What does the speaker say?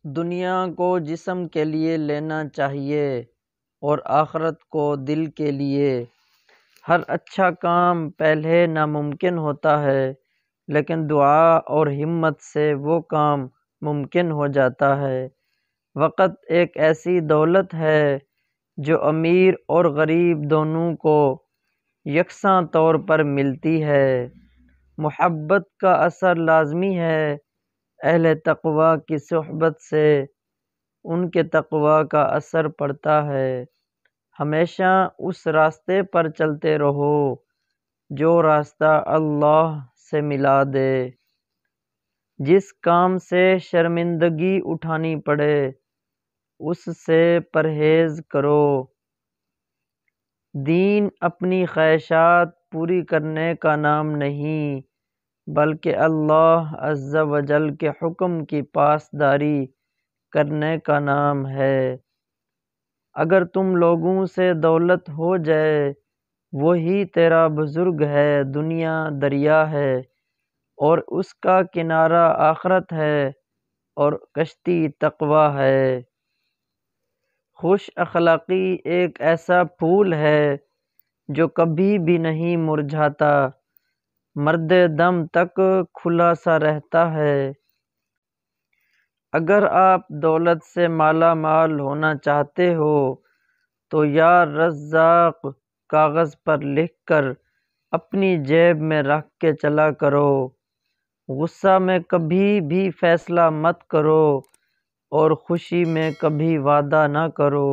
دنیا کو جسم کے لیے لینا چاہیے اور آخرت کو دل کے لیے۔ ہر اچھا کام پہلے ناممکن ہوتا ہے، لیکن دعا اور ہمت سے وہ کام ممکن ہو جاتا ہے۔ وقت ایک ایسی دولت ہے جو امیر اور غریب دونوں کو یکساں طور پر ملتی ہے۔ محبت کا اثر لازمی ہے۔ اہل تقوی کی صحبت سے ان کے تقوی کا اثر پڑتا ہے۔ ہمیشہ اس راستے پر چلتے رہو جو راستہ اللہ سے ملا دے۔ جس کام سے شرمندگی اٹھانی پڑے اس سے پرہیز کرو۔ دین اپنی خواہشات پوری کرنے کا نام نہیں، بلکہ اللہ عز و جل کے حکم کی پاسداری کرنے کا نام ہے۔ اگر تم لوگوں سے دولت ہو جائے، وہی تیرا بزرگ ہے۔ دنیا دریا ہے اور اس کا کنارہ آخرت ہے اور کشتی تقوی ہے۔ خوش اخلاقی ایک ایسا پھول ہے جو کبھی بھی نہیں مرجھاتا، مرد دم تک کھلا سا رہتا ہے۔ اگر آپ دولت سے مالا مال ہونا چاہتے ہو تو یا رزاق کاغذ پر لکھ کر اپنی جیب میں رکھ کے چلا کرو۔ غصہ میں کبھی بھی فیصلہ مت کرو اور خوشی میں کبھی وعدہ نہ کرو۔